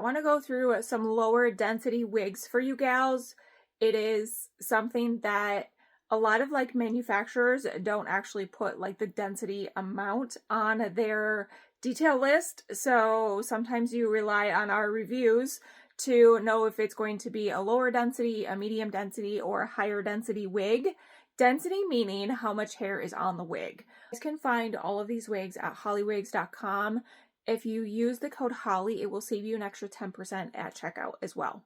I want to go through some lower density wigs for you gals. It is something that a lot of like manufacturers don't actually put like the density amount on their detail list. So sometimes you rely on our reviews to know if it's going to be a lower density, a medium density, or a higher density wig. Density meaning how much hair is on the wig. You guys can find all of these wigs at hollywigs.com. If you use the code HOLLY, it will save you an extra 10% at checkout as well.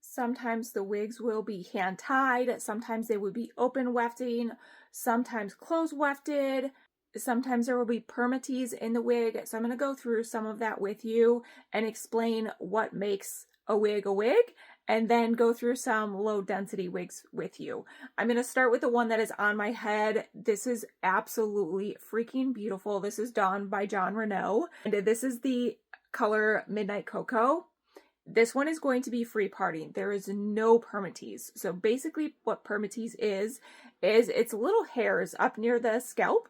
Sometimes the wigs will be hand tied, sometimes they would be open wefting, sometimes closed wefted, sometimes there will be permatees in the wig. So I'm going to go through some of that with you and explain what makes a wig, and then go through some low density wigs with you. I'm going to start with the one that is on my head. This is absolutely freaking beautiful. This is done by Jon Renau, and this is the color Midnight Cocoa. This one is going to be free parting. There is no permatees. So basically what permatees is it's little hairs up near the scalp,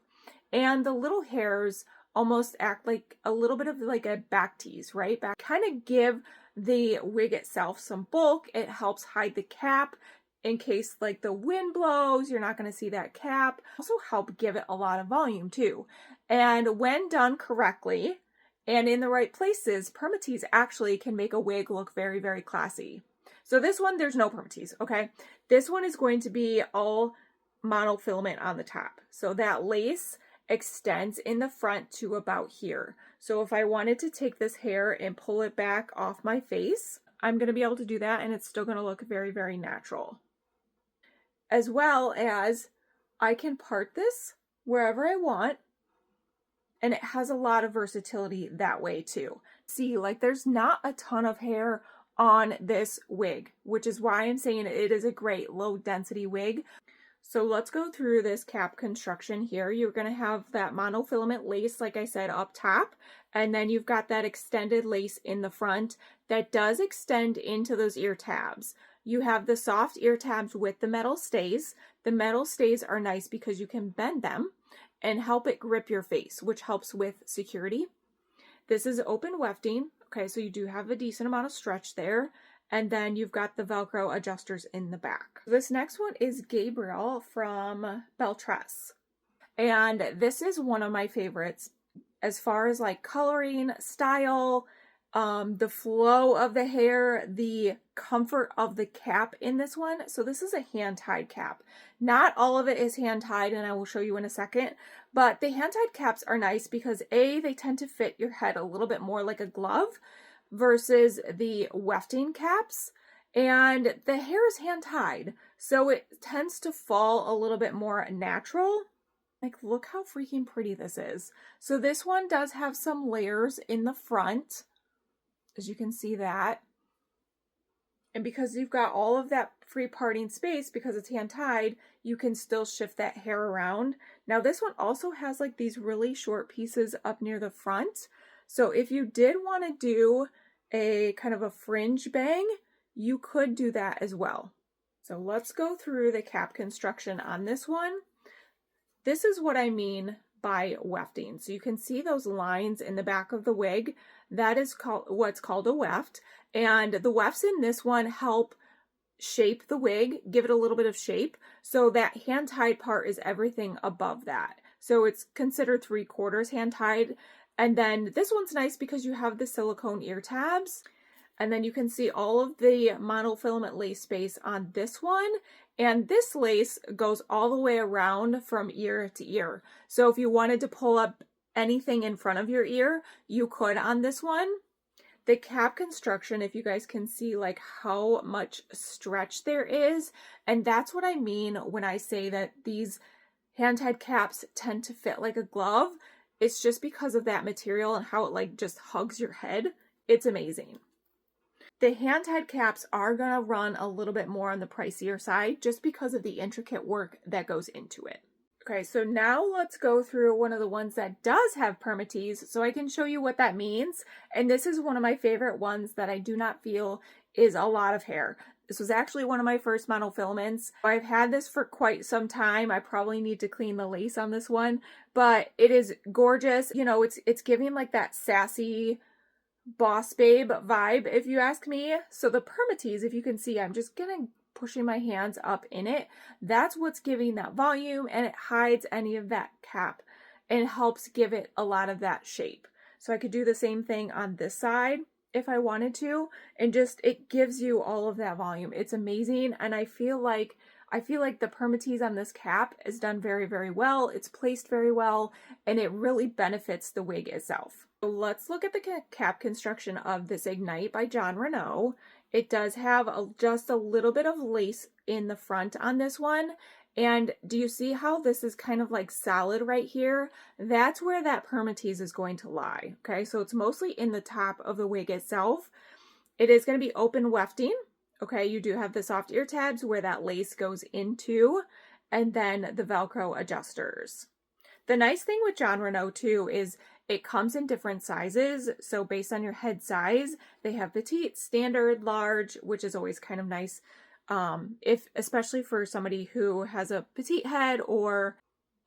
and the little hairs almost act like a little bit of like a back tease, right? Back kind of give the wig itself some bulk. It helps hide the cap in case like the wind blows, you're not going to see that cap. Also help give it a lot of volume too. And when done correctly and in the right places, permatees actually can make a wig look very, very classy. So this one, there's no permatees, okay? This one is going to be all monofilament on the top. So that lace extends in the front to about here. So if I wanted to take this hair and pull it back off my face, I'm going to be able to do that, and it's still going to look very, very natural. As well as I can part this wherever I want, and it has a lot of versatility that way too. See, like there's not a ton of hair on this wig, which is why I'm saying it is a great low density wig. So let's go through this cap construction here. You're going to have that monofilament lace, like I said, up top, and then you've got that extended lace in the front that does extend into those ear tabs. You have the soft ear tabs with the metal stays. The metal stays are nice because you can bend them and help it grip your face, which helps with security. This is open wefting. Okay, so you do have a decent amount of stretch there. And then you've got the Velcro adjusters in the back. This next one is Gabriel from Belle Tress. And this is one of my favorites as far as like coloring, style, the flow of the hair, the comfort of the cap in this one. So this is a hand-tied cap. Not all of it is hand-tied, and I will show you in a second. But the hand-tied caps are nice because A, they tend to fit your head a little bit more like a glove versus the wefting caps, and the hair is hand tied, so it tends to fall a little bit more natural. Like, look how freaking pretty this is. So this one does have some layers in the front, as you can see that, and because you've got all of that free parting space because it's hand tied, you can still shift that hair around. Now this one also has like these really short pieces up near the front. So if you did want to do a kind of a fringe bang, you could do that as well. So let's go through the cap construction on this one. This is what I mean by wefting. So you can see those lines in the back of the wig. That is what's called a weft. And the wefts in this one help shape the wig, give it a little bit of shape. So that hand-tied part is everything above that. So it's considered 3/4 hand-tied. And then this one's nice because you have the silicone ear tabs, and then you can see all of the monofilament lace space on this one. And this lace goes all the way around from ear to ear. So if you wanted to pull up anything in front of your ear, you could on this one. The cap construction, if you guys can see like how much stretch there is, and that's what I mean when I say that these hand-tied caps tend to fit like a glove. It's just because of that material and how it like just hugs your head. It's amazing. The hand-tied caps are going to run a little bit more on the pricier side just because of the intricate work that goes into it. Okay, so now let's go through one of the ones that does have permatees so I can show you what that means. And this is one of my favorite ones that I do not feel is a lot of hair. This was actually one of my first monofilaments. I've had this for quite some time. I probably need to clean the lace on this one, but it is gorgeous. You know, it's giving like that sassy boss babe vibe, if you ask me. So the permatees, if you can see, I'm just gonna pushing my hands up in it. That's what's giving that volume, and it hides any of that cap and helps give it a lot of that shape. So I could do the same thing on this side if I wanted to, and just it gives you all of that volume. It's amazing, and I feel like the permatease on this cap is done very, very well. It's placed very well, and it really benefits the wig itself. So let's look at the cap construction of this Ignite by Jon Renau. It does have just a little bit of lace in the front on this one. And do you see how this is kind of like solid right here? That's where that permatease is going to lie. Okay, so it's mostly in the top of the wig itself. It is going to be open wefting. Okay, you do have the soft ear tabs where that lace goes into, and then the Velcro adjusters. The nice thing with Jon Renau too is it comes in different sizes. So based on your head size, they have petite, standard, large, which is always kind of nice. Especially for somebody who has a petite head or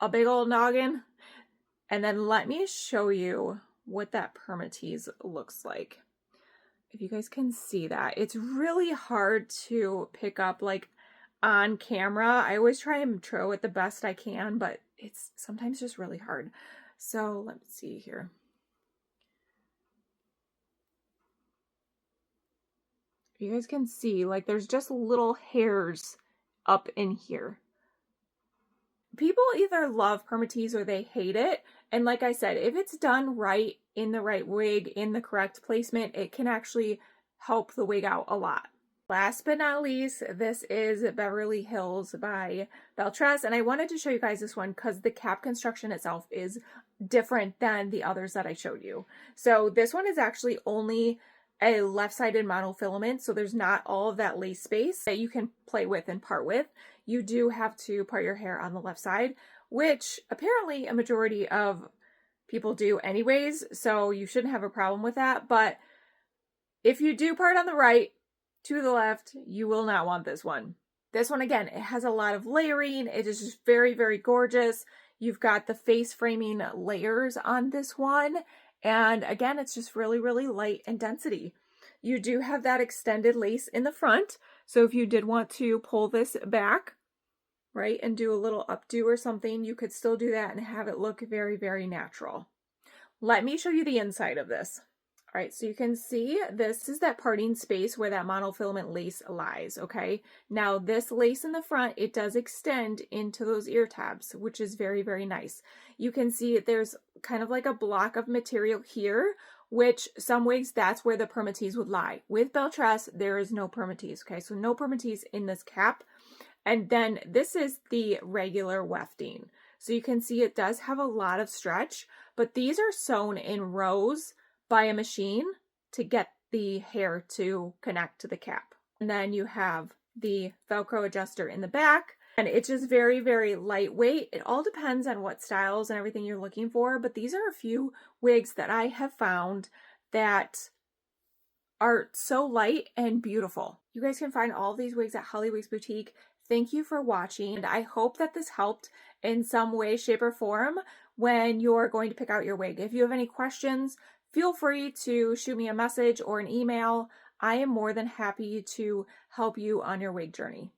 a big old noggin. And then let me show you what that permatease looks like. If you guys can see that, it's really hard to pick up like on camera. I always try and show it the best I can, but it's sometimes just really hard. So let's see here. You guys can see like there's just little hairs up in here. People either love permatease or they hate it. And like I said, if it's done right in the right wig, in the correct placement, it can actually help the wig out a lot. Last but not least, this is Beverly Hills by Belle Tress. And I wanted to show you guys this one because the cap construction itself is different than the others that I showed you. So this one is actually only a left-sided monofilament, so there's not all of that lace space that you can play with and part with. You do have to part your hair on the left side, which apparently a majority of people do anyways, so you shouldn't have a problem with that. But if you do part on the right to the left, you will not want this one. This one, again, it has a lot of layering. It is just very, very gorgeous. You've got the face framing layers on this one. And again, it's just really, really light in density. You do have that extended lace in the front. So if you did want to pull this back, right, and do a little updo or something, you could still do that and have it look very, very natural. Let me show you the inside of this. All right, so you can see this is that parting space where that monofilament lace lies, okay? Now this lace in the front, it does extend into those ear tabs, which is very, very nice. You can see there's kind of like a block of material here, which some wigs, that's where the permatease would lie. With Belle Tress, there is no permatease, okay? So no permatease in this cap. And then this is the regular wefting. So you can see it does have a lot of stretch, but these are sewn in rows by a machine to get the hair to connect to the cap. And then you have the Velcro adjuster in the back, and it's just very, very lightweight. It all depends on what styles and everything you're looking for, but these are a few wigs that I have found that are so light and beautiful. You guys can find all these wigs at Holly Wigs Boutique. Thank you for watching, and I hope that this helped in some way, shape, or form when you're going to pick out your wig. If you have any questions, feel free to shoot me a message or an email. I am more than happy to help you on your wig journey.